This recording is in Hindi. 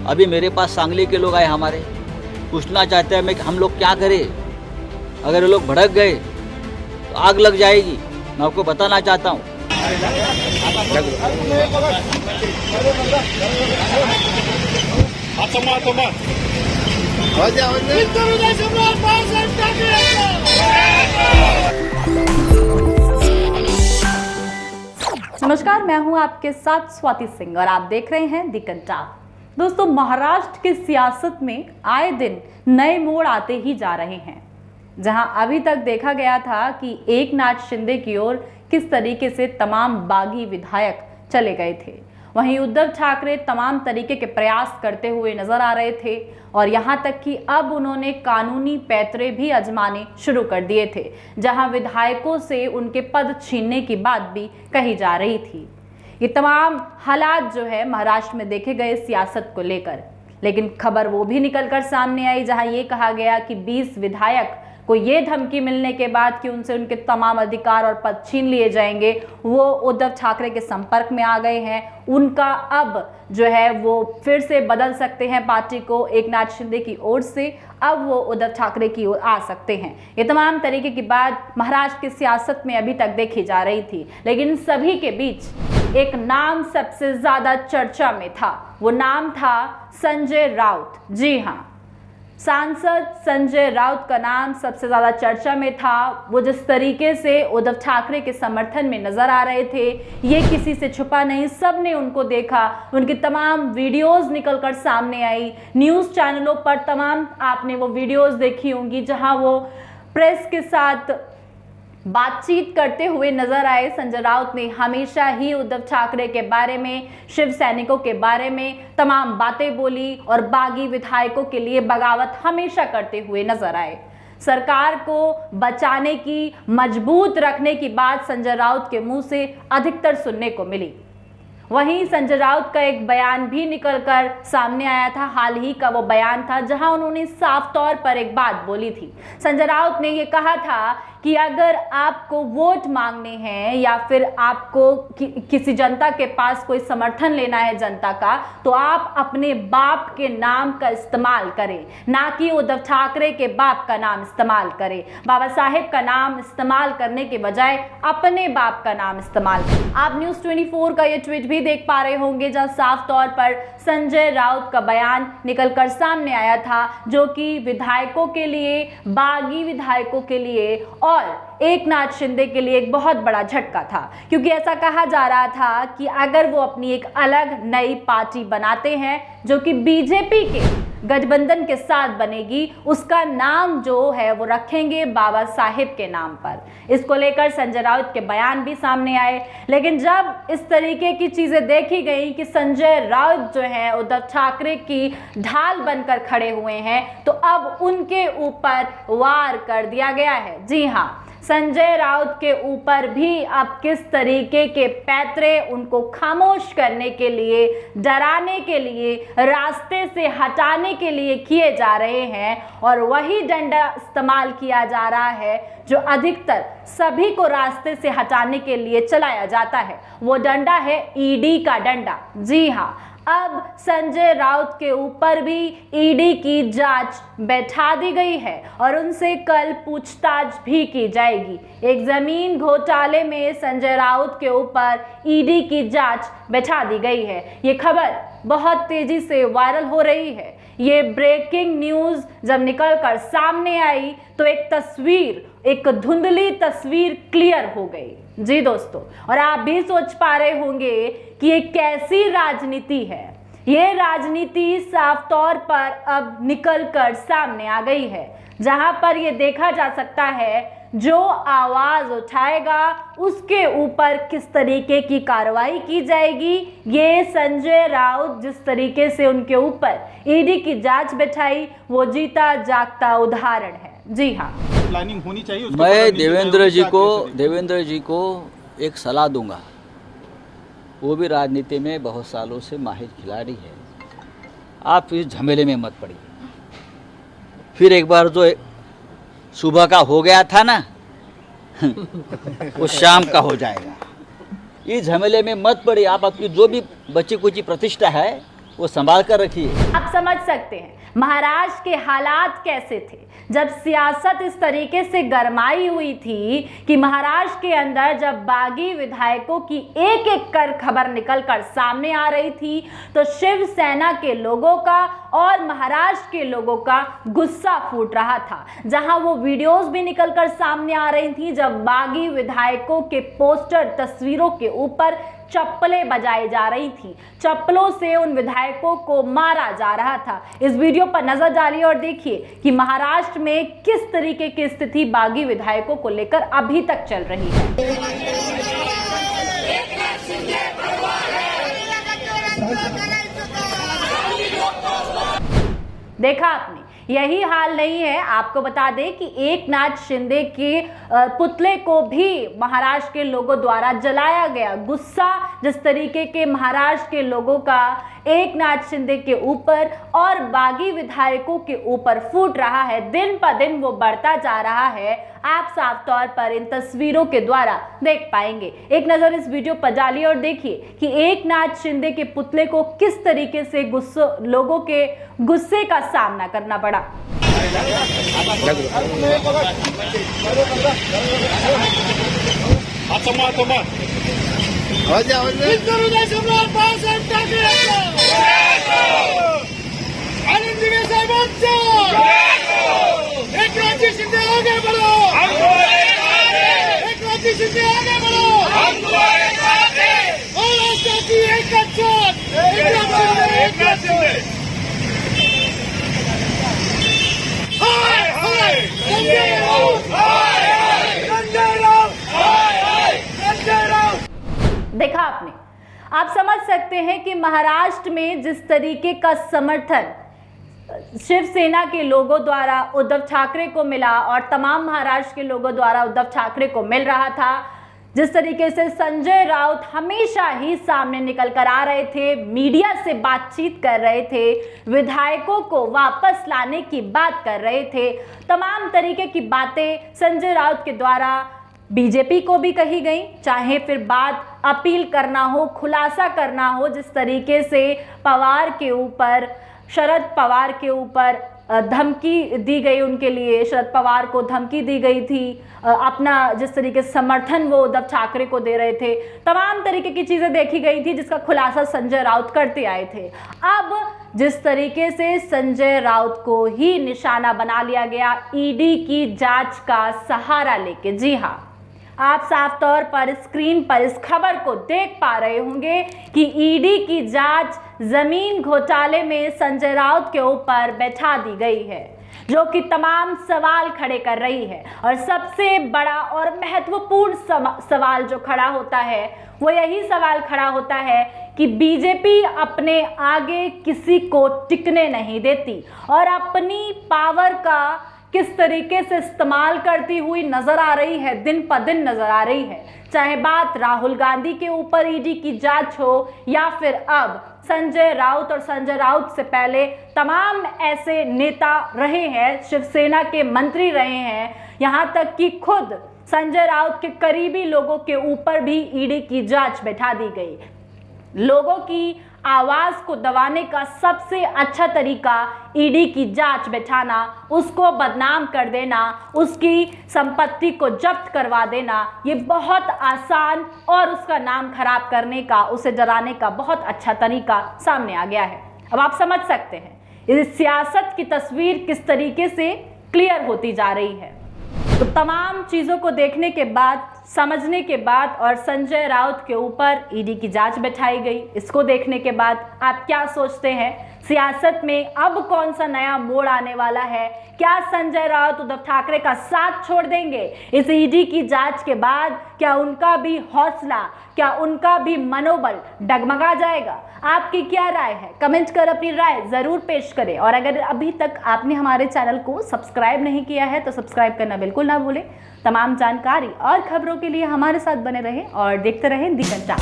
अभी मेरे पास सांगली के लोग आए हमारे, पूछना चाहते हैं हम लोग क्या करें, अगर ये लोग भड़क गए तो आग लग जाएगी। मैं आपको बताना चाहता हूँ। नमस्कार, मैं हूं आपके साथ स्वाति सिंह और आप देख रहे हैं दी कंटाप। दोस्तों, महाराष्ट्र की सियासत में आए दिन नए मोड़ आते ही जा रहे हैं। जहां अभी तक देखा गया था कि एकनाथ शिंदे की ओर किस तरीके से तमाम बागी विधायक चले गए थे, वहीं उद्धव ठाकरे तमाम तरीके के प्रयास करते हुए नजर आ रहे थे और यहां तक कि अब उन्होंने कानूनी पैंतरे भी आजमाने शुरू कर दिए थे, जहां विधायकों से उनके पद छीनने की बात भी कही जा रही थी। ये तमाम हालात जो है महाराष्ट्र में देखे गए सियासत को लेकर, लेकिन खबर वो भी निकलकर सामने आई जहां ये कहा गया कि 20 विधायक को ये धमकी मिलने के बाद कि उनसे उनके तमाम अधिकार और पद छीन लिए जाएंगे, वो उद्धव ठाकरे के संपर्क में आ गए हैं। उनका अब जो है वो फिर से बदल सकते हैं पार्टी को एकनाथ शिंदे की ओर से, अब वो उद्धव ठाकरे की ओर आ सकते हैं। ये तमाम तरीके की बात महाराष्ट्र की सियासत में अभी तक देखी जा रही थी, लेकिन इन सभी के बीच एक नाम सबसे ज्यादा चर्चा में था। वो नाम था संजय राउत। जी हाँ, सांसद संजय राउत का नाम सबसे ज्यादा चर्चा में था। वो जिस तरीके से उद्धव ठाकरे के समर्थन में नजर आ रहे थे, ये किसी से छुपा नहीं, सबने उनको देखा। उनकी तमाम वीडियोस निकलकर सामने आई, न्यूज़ चैनलों पर तमाम आपने वो वीडियोस देखी होंगी जहां वो प्रेस के साथ बातचीत करते हुए नजर आए। संजय राउत ने हमेशा ही उद्धव ठाकरे के बारे में, शिव सैनिकों के बारे में तमाम बातें बोली और बागी विधायकों के लिए बगावत हमेशा करते हुए नजर आए। सरकार को बचाने की, मजबूत रखने की बात संजय राउत के मुंह से अधिकतर सुनने को मिली। वहीं संजय राउत का एक बयान भी निकलकर सामने आया था, हाल ही का वो बयान था जहां उन्होंने साफ तौर पर एक बात बोली थी। संजय राउत ने ये कहा था कि अगर आपको वोट मांगने हैं या फिर आपको किसी जनता के पास कोई समर्थन लेना है जनता का, तो आप अपने बाप के नाम का इस्तेमाल करें, ना कि उद्धव ठाकरे के बाप का नाम इस्तेमाल करें। बाबा साहेब का नाम इस्तेमाल करने के बजाय अपने बाप का नाम इस्तेमाल करें। आप न्यूज़ 24 का ये ट्वीट भी देख पा रहे होंगे जहां साफ तौर पर संजय राउत का बयान निकलकर सामने आया था, जो कि विधायकों के लिए, बागी विधायकों के लिए और एकनाथ शिंदे के लिए एक बहुत बड़ा झटका था, क्योंकि ऐसा कहा जा रहा था कि अगर वो अपनी एक अलग नई पार्टी बनाते हैं जो कि बीजेपी के गठबंधन के साथ बनेगी, उसका नाम जो है वो रखेंगे बाबा साहेब के नाम पर। इसको लेकर संजय राउत के बयान भी सामने आए, लेकिन जब इस तरीके की चीजें देखी गई कि संजय राउत जो है उद्धव ठाकरे की ढाल बनकर खड़े हुए हैं, तो अब उनके ऊपर वार कर दिया गया है। जी हाँ, संजय राउत के ऊपर भी अब किस तरीके के पैंतरे उनको खामोश करने के लिए, डराने के लिए, रास्ते से हटाने के लिए किए जा रहे हैं, और वही डंडा इस्तेमाल किया जा रहा है जो अधिकतर सभी को रास्ते से हटाने के लिए चलाया जाता है। वो डंडा है ईडी का डंडा। जी हाँ, अब संजय राउत के ऊपर भी ईडी की जांच बैठा दी गई है और उनसे कल पूछताछ भी की जाएगी। एक जमीन घोटाले में संजय राउत के ऊपर ईडी की जांच बैठा दी गई है। ये खबर बहुत तेजी से वायरल हो रही है। ये ब्रेकिंग न्यूज़ जब निकलकर सामने आई तो एक तस्वीर, एक धुंधली तस्वीर क्लियर हो गई। जी दोस्तों, और आप भी सोच पा रहे होंगे कि ये कैसी राजनीति है। ये राजनीति साफ तौर पर अब निकलकर सामने आ गई है, जहां पर ये देखा जा सकता है जो आवाज उठाएगा उसके ऊपर किस तरीके की कार्रवाई की जाएगी। ये संजय राउत जिस तरीके से उनके ऊपर ईडी की जांच बैठाई, वो जीता जागता उदाहरण है। जी हाँ, प्लानिंग होनी चाहिए। मैं देवेंद्र जी को एक सलाह दूंगा। वो भी राजनीति में बहुत सालों से माहिर खिलाड़ी है। आप इस झमेले में मत पड़िए। फिर एक बार जो सुबह का हो गया था ना वो शाम का हो जाएगा। इस झमेले में मत पड़िए। आप आपकी जो भी बची कुची प्रतिष्ठा है वो संभाल कर रखिए। आप समझ सकते हैं महाराष्ट्र के हालात कैसे थे जब सियासत इस तरीके से गरमाई हुई थी कि महाराष्ट्र के अंदर जब बागी विधायकों की एक एक कर खबर निकलकर सामने आ रही थी तो शिवसेना के लोगों का और महाराष्ट्र के लोगों का गुस्सा फूट रहा था। जहां वो वीडियोस भी निकलकर सामने आ रही थी जब बागी विधायकों के पोस्टर तस्वीरों के ऊपर चप्पलें बजाई जा रही थी, चप्पलों से उन विधायकों को मारा जा रहा था। इस वीडियो पर नजर डालिए और देखिए कि महाराष्ट्र में किस तरीके की स्थिति बागी विधायकों को लेकर अभी तक चल रही है। देखा आपने, यही हाल नहीं है। आपको बता दें कि एकनाथ शिंदे के पुतले को भी महाराष्ट्र के लोगों द्वारा जलाया गया। गुस्सा जिस तरीके के महाराष्ट्र के लोगों का एकनाथ शिंदे के ऊपर और बागी विधायकों के ऊपर फूट रहा है, दिन पर दिन वो बढ़ता जा रहा है। आप साफ तौर पर इन तस्वीरों के द्वारा देख पाएंगे। एक नजर इस वीडियो पर डालिए और देखिए कि एकनाथ शिंदे के पुतले को किस तरीके से लोगों के गुस्से का सामना करना पड़ा। देखा आपने, आप समझ सकते हैं कि महाराष्ट्र में जिस तरीके का समर्थन शिवसेना के लोगों द्वारा उद्धव ठाकरे को मिला और तमाम महाराष्ट्र के लोगों द्वारा उद्धव ठाकरे को मिल रहा था, जिस तरीके से संजय राउत हमेशा ही सामने निकल कर आ रहे थे, मीडिया से बातचीत कर रहे थे, विधायकों को वापस लाने की बात कर रहे थे, तमाम तरीके की बातें संजय राउत के द्वारा बीजेपी को भी कही गई, चाहे फिर बात अपील करना हो, खुलासा करना हो। जिस तरीके से पवार के ऊपर, शरद पवार के ऊपर धमकी दी गई, उनके लिए शरद पवार को धमकी दी गई थी, अपना जिस तरीके से समर्थन वो उद्धव ठाकरे को दे रहे थे, तमाम तरीके की चीज़ें देखी गई थी जिसका खुलासा संजय राउत करते आए थे। अब जिस तरीके से संजय राउत को ही निशाना बना लिया गया ईडी की जांच का सहारा लेके। जी हाँ, आप साफ तौर पर स्क्रीन पर इस खबर को देख पा रहे होंगे कि ईडी की जांच जमीन घोटाले में संजय राउत के ऊपर बैठा दी गई है, जो कि तमाम सवाल खड़े कर रही है। और सबसे बड़ा और महत्वपूर्ण सवाल जो खड़ा होता है वो यही सवाल खड़ा होता है कि बीजेपी अपने आगे किसी को टिकने नहीं देती और अपनी पावर का किस तरीके से इस्तेमाल करती हुई नजर आ रही है, दिन पर दिन नजर आ रही है। चाहे बात राहुल गांधी के ऊपर ईडी की जांच हो या फिर अब संजय राउत और संजय राउत से पहले तमाम ऐसे नेता रहे हैं, शिवसेना के मंत्री रहे हैं, यहाँ तक कि खुद संजय राउत के करीबी लोगों के ऊपर भी ईडी की जांच बैठा दी गई। लोगों की आवाज को दबाने का सबसे अच्छा तरीका ईडी की जांच बैठाना, उसको बदनाम कर देना, उसकी संपत्ति को जब्त करवा देना, ये बहुत आसान और उसका नाम खराब करने का, उसे डराने का बहुत अच्छा तरीका सामने आ गया है। अब आप समझ सकते हैं इस सियासत की तस्वीर किस तरीके से क्लियर होती जा रही है। तो तमाम चीज़ों को देखने के बाद, समझने के बाद और संजय राउत के ऊपर ईडी की जांच बैठाई गई, इसको देखने के बाद आप क्या सोचते हैं सियासत में अब कौन सा नया मोड़ आने वाला है? क्या संजय राउत उद्धव ठाकरे का साथ छोड़ देंगे इस ईडी की जांच के बाद? क्या उनका भी हौसला, क्या उनका भी मनोबल डगमगा जाएगा? आपकी क्या राय है? कमेंट कर अपनी राय ज़रूर पेश करें। और अगर अभी तक आपने हमारे चैनल को सब्सक्राइब नहीं किया है तो सब्सक्राइब करना बिल्कुल ना भूलें। तमाम जानकारी और खबरों के लिए हमारे साथ बने रहें और देखते रहें दी घंटा।